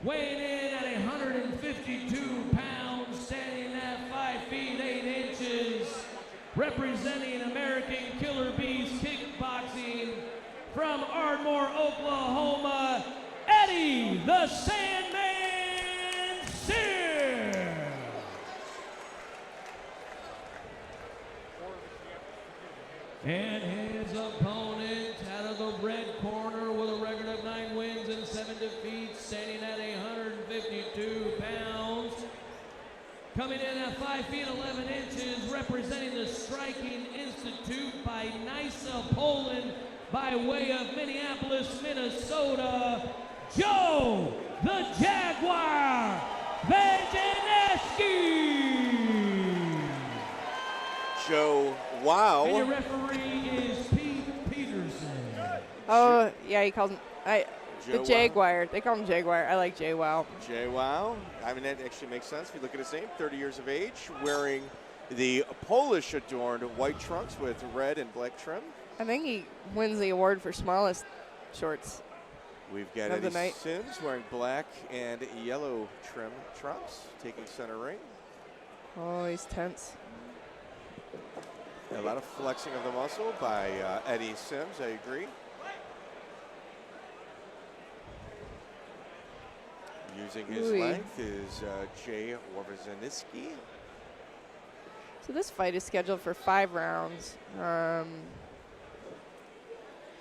weighing in at 152 pounds, standing at 5 feet 8 inches, representing American Killer Bees Kickboxing from Ardmore, Oklahoma, Eddie the Sandman Sims. And his opponent out of the red corner with a record of 9 wins and 7 defeats, standing at 152 pounds. Coming in at 5 feet 11 inches, representing the Striking Institute by Nysa, Poland, by way of Minneapolis, Minnesota, Joe the Jaguar Wawrzyniecki. Joe, wow. And your referee is Pete Peterson. Oh, yeah, he calls him the Joe Jaguar. Wow. They call him Jaguar. I like J-Wow. J-Wow. I mean, that actually makes sense if you look at his name. 30 years of age, wearing the Polish adorned white trunks with red and black trim. I think he wins the award for smallest shorts. We've got Eddie Sims wearing black and yellow trim trunks, taking center ring. Oh, he's tense. A lot of flexing of the muscle by Eddie Sims, I agree. Using his length is Jay Wawrzyniecki. So this fight is scheduled for 5 rounds.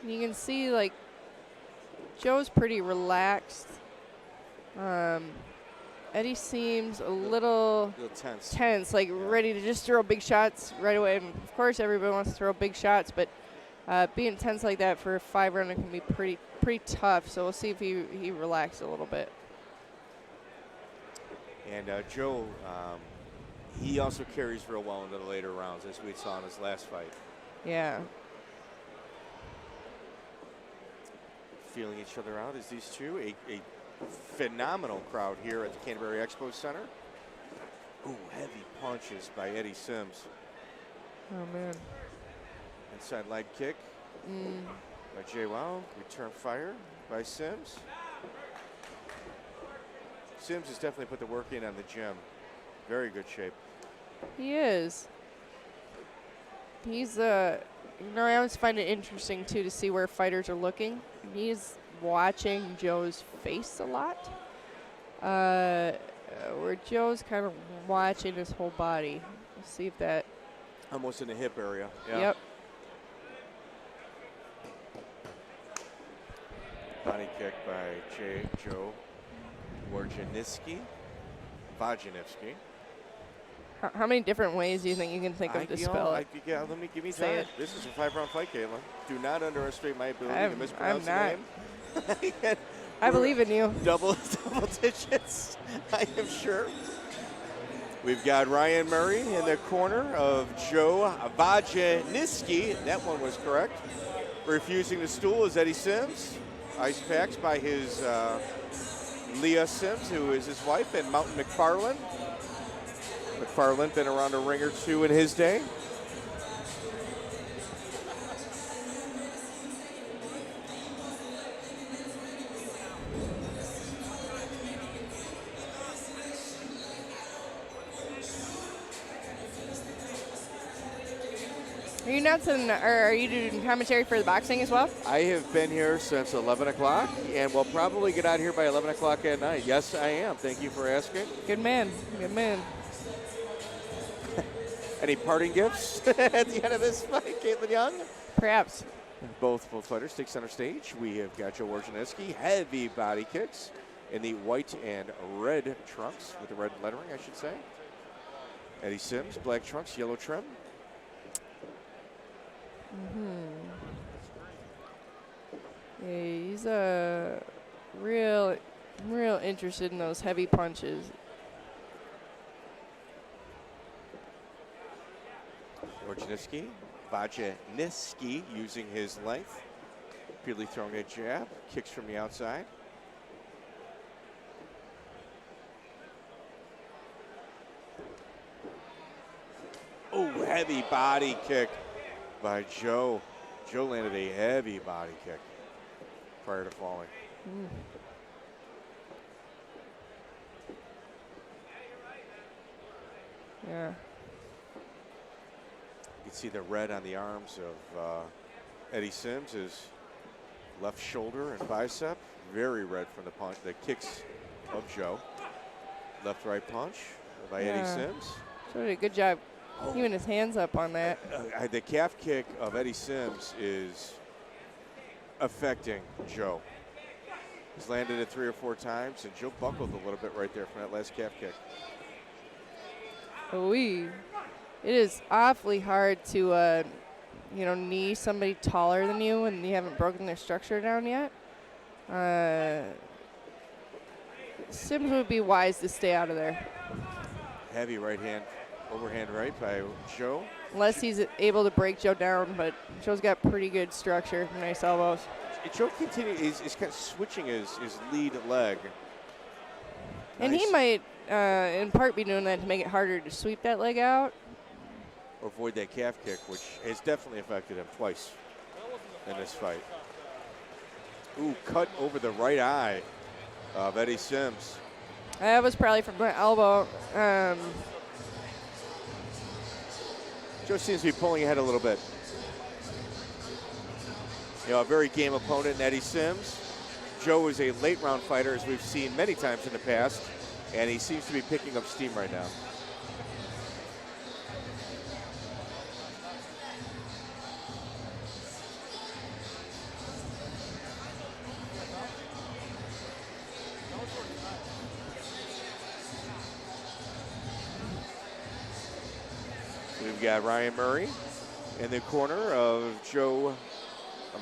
You can see, like, Joe's pretty relaxed. Eddie seems a little tense, like ready to just throw big shots right away. And of course, everybody wants to throw big shots, but being tense like that for a 5 rounder can be pretty tough. So we'll see if he relaxes a little bit. And Joe, he also carries real well into the later rounds, as we saw in his last fight. Yeah. Feeling each other out as these two. A phenomenal crowd here at the Canterbury Expo Center. Ooh, heavy punches by Eddie Sims. Oh, man. Inside leg kick by Jay Wow. Return fire by Sims. Sims has definitely put the work in on the gym. Very good shape. He is. He's, I always find it interesting, too, to see where fighters are looking. He's watching Joe's face a lot, where Joe's kind of watching his whole body. Let's see if that... Almost in the hip area. Yeah. Yep. Body kick by Joe Wawrzyniecki. How many different ways do you think you can think of to spell it? Yeah, give me time. This is a 5-round fight, Caitlin. Do not underestimate my ability to mispronounce the name. I believe in you. Double digits, I am sure. We've got Ryan Murray in the corner of Joe Wawrzyniecki. That one was correct. Refusing the stool is Eddie Sims. Ice packs by his Leah Sims, who is his wife, and Mountain McFarland. McFarland been around a ring or two in his day. Are you nuts, or are you doing commentary for the boxing as well? I have been here since 11 o'clock, and we'll probably get out here by 11 o'clock at night. Yes, I am. Thank you for asking. Good man. Good man. Any parting gifts at the end of this fight, Caitlin Young? Perhaps. Both fighters take center stage. We have got Joe Wawrzyniecki, heavy body kicks in the white and red trunks, with the red lettering, I should say. Eddie Sims, black trunks, yellow trim. Yeah, he's real interested in those heavy punches. Wawrzyniecki using his length. Repeatedly throwing a jab, kicks from the outside. Oh, heavy body kick by Joe. Joe landed a heavy body kick prior to falling. Yeah. You can see the red on the arms of Eddie Sims, his left shoulder and bicep. Very red from the punch, the kicks of Joe. Left-right punch by Eddie Sims. So did a good job keeping his hands up on that. The calf kick of Eddie Sims is affecting Joe. He's landed it 3 or 4 times, and Joe buckled a little bit right there from that last calf kick. It is awfully hard to, knee somebody taller than you and you haven't broken their structure down yet. Sims would be wise to stay out of there. Heavy right hand, overhand right by Joe. Unless he's able to break Joe down, but Joe's got pretty good structure, nice elbows. Joe is kind of switching his lead leg. And he might, in part, be doing that to make it harder to sweep that leg out. Or avoid that calf kick, which has definitely affected him twice in this fight. Ooh, cut over the right eye of Eddie Sims. That was probably from the elbow. Joe seems to be pulling ahead a little bit. A very game opponent in Eddie Sims. Joe is a late round fighter, as we've seen many times in the past, and he seems to be picking up steam right now. We've got Ryan Murray in the corner of Joe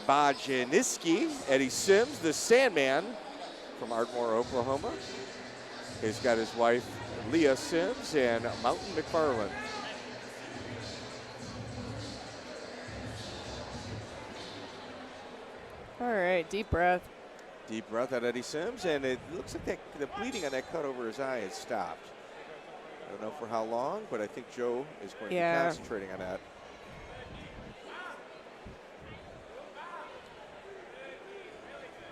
Wawrzyniecki. Eddie Sims, the Sandman from Ardmore, Oklahoma. He's got his wife, Leah Sims, and Mountain McFarland. All right, deep breath. Deep breath at Eddie Sims, and it looks like the bleeding on that cut over his eye has stopped. I don't know for how long, but I think Joe is going to be concentrating on that.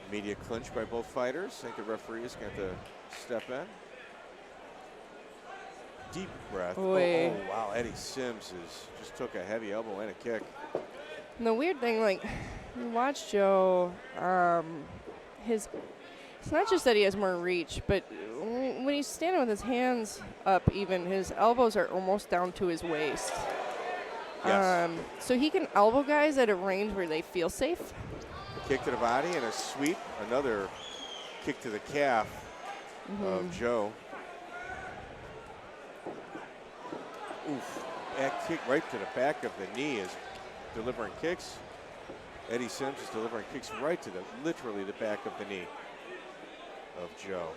Immediate clinch by both fighters. I think the referee is going to step in. Deep breath. Oh, wow. Eddie Sims just took a heavy elbow and a kick. And the weird thing, you watch Joe, it's not just that he has more reach, but when he's standing with his hands up even, his elbows are almost down to his waist. Yes. So he can elbow guys at a range where they feel safe. Kick to the body and a sweep. Another kick to the calf of Joe. Oof. That kick right to the back of the knee is delivering kicks. Eddie Sims is delivering kicks right to literally the back of the knee of Joe.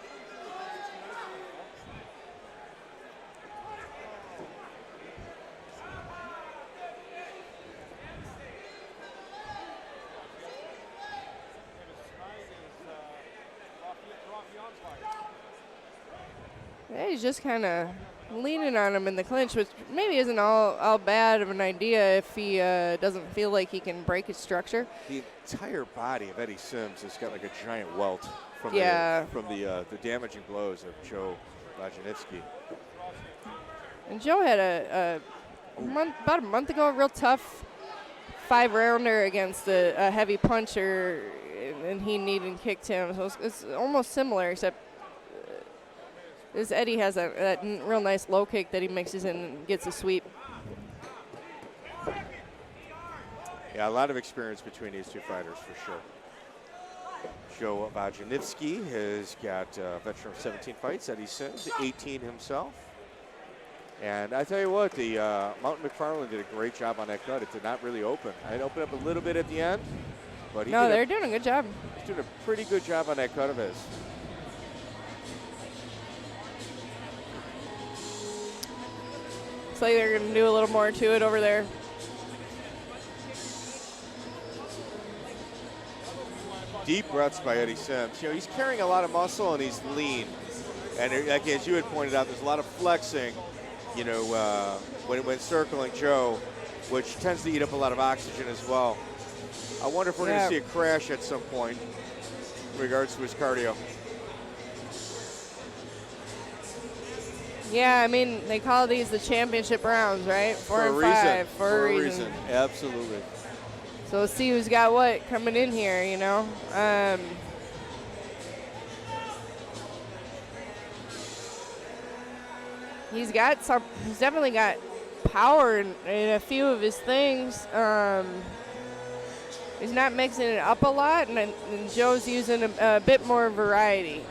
Yeah, he's just kind of leaning on him in the clinch, which maybe isn't all bad of an idea if he doesn't feel like he can break his structure. The entire body of Eddie Sims has got like a giant welt from the damaging blows of Joe Wawrzyniecki. And Joe had about a month ago, a real tough 5-rounder against a heavy puncher, and he kneed and kicked him. So it's almost similar, except this Eddie has that real nice low kick that he mixes in and gets a sweep. Yeah, a lot of experience between these two fighters for sure. Joe Wawrzyniecki has got a veteran of 17 fights. Eddie Sims, 18 himself. And I tell you what, the Mountain McFarland did a great job on that cut. It did not really open. It opened up a little bit at the end, but they're doing a good job. He's doing a pretty good job on that cut of his. Looks like they're going to do a little more to it over there. Deep breaths by Eddie Sims. He's carrying a lot of muscle and he's lean. And like, as you had pointed out, there's a lot of flexing, when circling Joe, which tends to eat up a lot of oxygen as well. I wonder if we're going to see a crash at some point in regards to his cardio. Yeah, I mean, they call these the championship rounds, right? 4 and 5 for a reason. Absolutely. So let's see who's got what coming in here, you know. He's definitely got power in a few of his things. He's not mixing it up a lot, and Joe's using a bit more variety.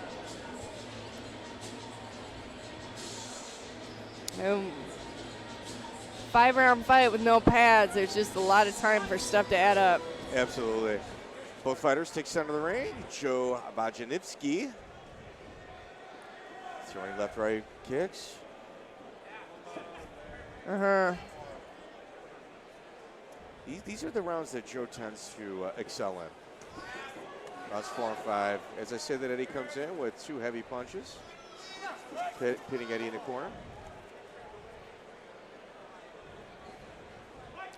5-round fight with no pads. There's just a lot of time for stuff to add up. Absolutely. Both fighters take center of the ring. Joe Wawrzyniecki throwing left-right kicks. These are the rounds that Joe tends to excel in. Rounds 4 and 5. As I said, that Eddie comes in with 2 heavy punches, pitting Eddie in the corner.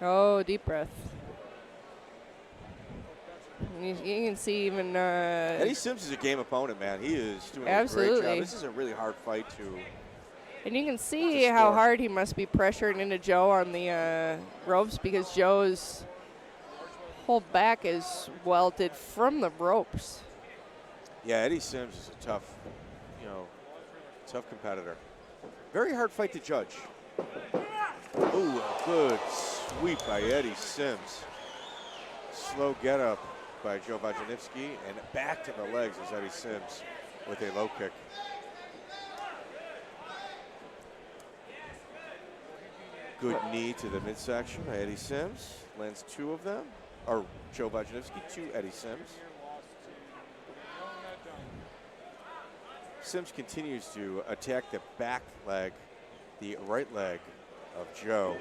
Oh, deep breath. You can see even Eddie Sims is a game opponent, man. He is doing a great job. This is a really hard fight to. And you can see how hard he must be pressuring into Joe on the ropes, because Joe's whole back is welted from the ropes. Yeah, Eddie Sims is a tough competitor. Very hard fight to judge. Ooh, a good sweep by Eddie Sims. Slow get up by Joe Wawrzyniecki, and back to the legs is Eddie Sims with a low kick. Good knee to the midsection by Eddie Sims. Lands 2 of them. Or Joe Wawrzyniecki to Eddie Sims. Sims continues to attack the back leg, the right leg of Joe.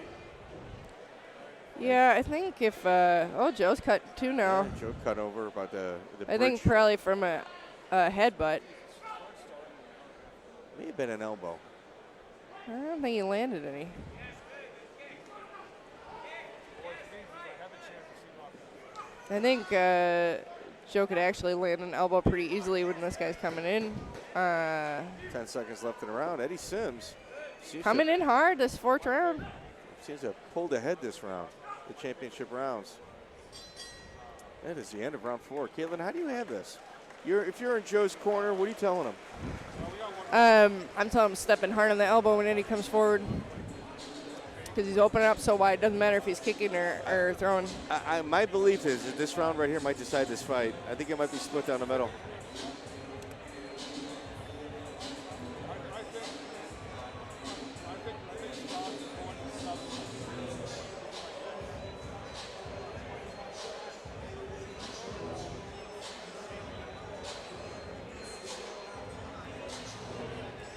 Yeah, I think if Joe's cut too now. Yeah, Joe cut over about the I think probably from a headbutt. May have been an elbow. I don't think he landed any. I think Joe could actually land an elbow pretty easily when this guy's coming in. 10 seconds left in the round. Eddie Sims coming in hard this 4th round. Seems to have pulled ahead this round, the championship rounds. That is the end of round 4. Caitlin, how do you have this? If you're in Joe's corner, what are you telling him? I'm telling him stepping hard on the elbow when Eddie comes forward, because he's opening up so wide. It doesn't matter if he's kicking or throwing. My belief is that this round right here might decide this fight. I think it might be split down the middle.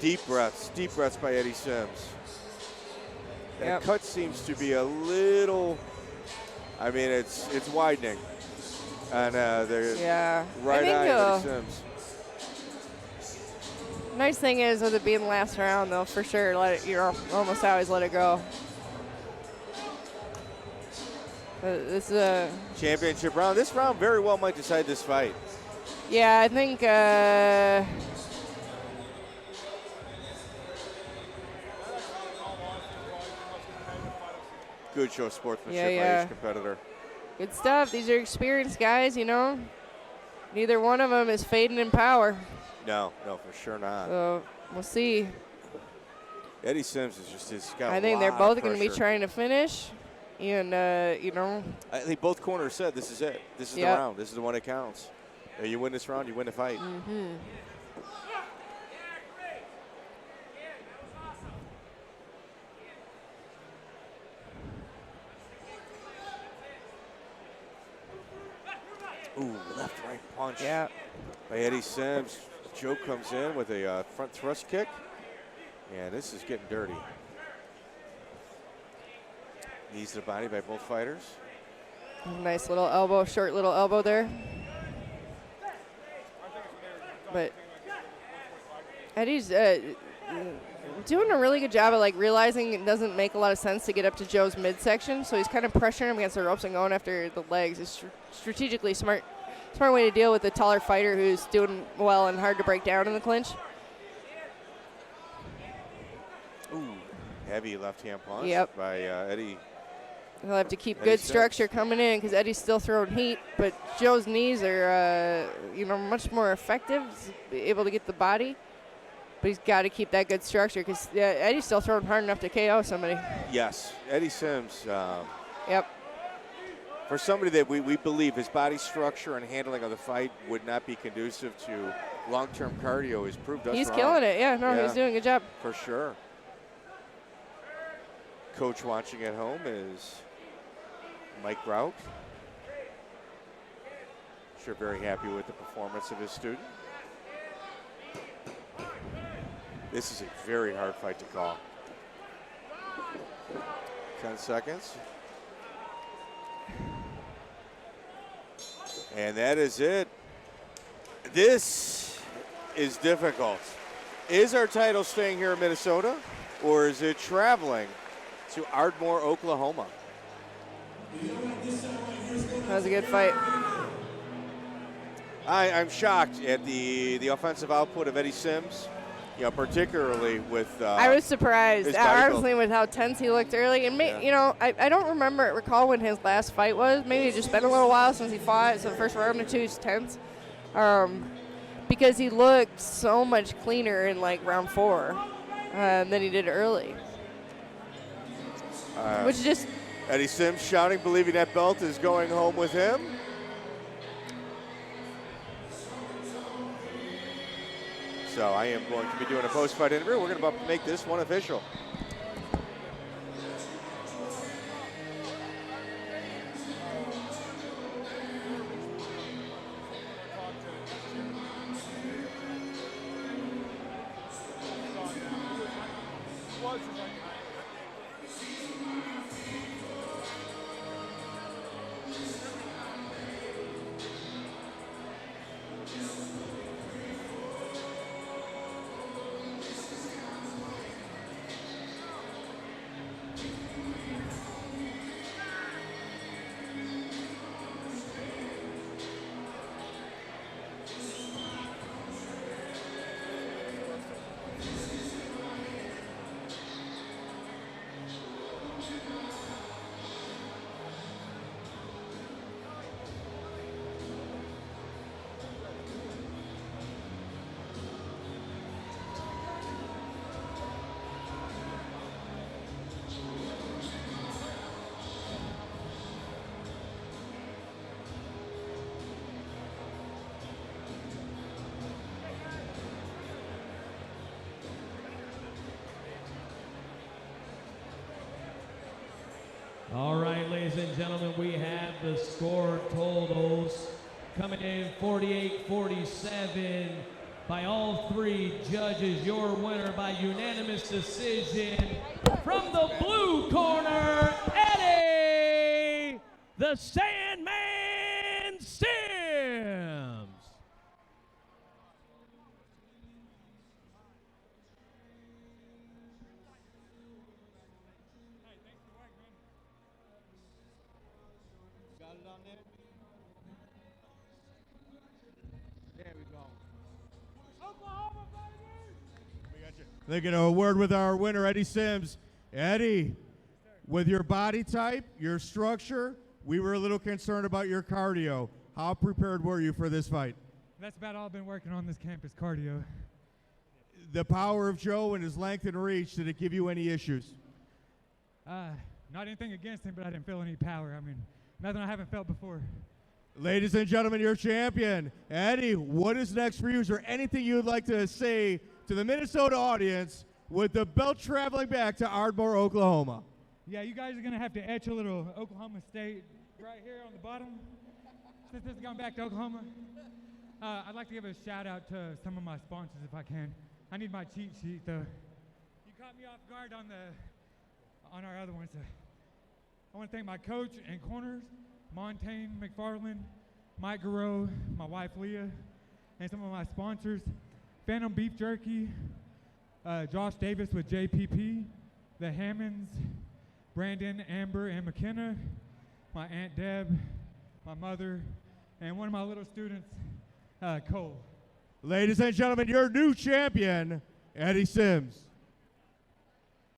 Deep breaths by Eddie Sims. That cut seems to be a little, I mean, it's widening. And they're right eye Eddie Sims. Nice thing is, with it being last round, they'll for sure almost always let it go. This is a championship round. This round very well might decide this fight. Yeah, I think good show of sportsmanship by each competitor. Good stuff. These are experienced guys, you know. Neither one of them is fading in power. No, for sure not. So we'll see. Eddie Sims is just got I think they're both going to be trying to finish. And, I think both corners said this is it. This is the round. This is the one that counts. You win this round, you win the fight. Mm-hmm. Ooh, left-right punch by Eddie Sims. Joe comes in with a front thrust kick, and this is getting dirty. Knees to the body by both fighters. Nice little elbow, short little elbow there. But Eddie's doing a really good job of realizing it doesn't make a lot of sense to get up to Joe's midsection, so he's kind of pressuring him against the ropes and going after the legs. It's strategically smart way to deal with a taller fighter who's doing well and hard to break down in the clinch. heavy left-hand punch Yep. by Eddie. He'll have to keep Eddie good Sims. structure coming in because Eddie's still throwing heat, but Joe's knees are, much more effective. He's able to get the body, but he's got to keep that good structure because Eddie's still throwing hard enough to KO somebody. Yes, Eddie Sims. Yep. For somebody that we believe his body structure and handling of the fight would not be conducive to long-term cardio, he's proved us He's wrong. killing it. Yeah, no, he's doing a good job. For sure. Coach watching at home is Mike Grout. Sure very happy with the performance of his student. This is a very hard fight to call. 10 seconds. And that is it. This is difficult. Is our title staying here in Minnesota, or is it traveling to Ardmore, Oklahoma? That was a good fight. I'm shocked at the offensive output of Eddie Sims, particularly with. I was surprised his at body arm's build. length with how tense he looked early. And, I don't recall when his last fight was. Maybe it's just been a little while since he fought, so the first round or two is tense. Because he looked so much cleaner in, round 4 than he did early. Which just... Eddie Sims shouting, believing that belt is going home with him. So I am going to be doing a post-fight interview. We're going to make this one official. All right, ladies and gentlemen, we have the score totals coming in 48-47 by all 3 judges. Your winner by unanimous decision from the blue corner, Eddie the Sandman Sims. They're going to award with our winner, Eddie Sims. Eddie, with your body type, your structure, we were a little concerned about your cardio. How prepared were you for this fight? That's about all I've been working on this camp is cardio. The power of Joe and his length and reach, did it give you any issues? Not anything against him, but I didn't feel any power. I mean, nothing I haven't felt before. Ladies and gentlemen, your champion. Eddie, what is next for you? Is there anything you would like to say to the Minnesota audience with the belt traveling back to Ardmore, Oklahoma? Yeah, you guys are going to have to etch a little Oklahoma State right here on the bottom. Since this is going back to Oklahoma, I'd like to give a shout out to some of my sponsors if I can. I need my cheat sheet though. You caught me off guard on our other ones. I want to thank my coach and corners, Montaigne McFarland, Mike Garreau, my wife Leah, and some of my sponsors, Phantom Beef Jerky, Josh Davis with JPP, the Hammonds, Brandon, Amber, and McKenna, my Aunt Deb, my mother, and one of my little students, Cole. Ladies and gentlemen, your new champion, Eddie Sims.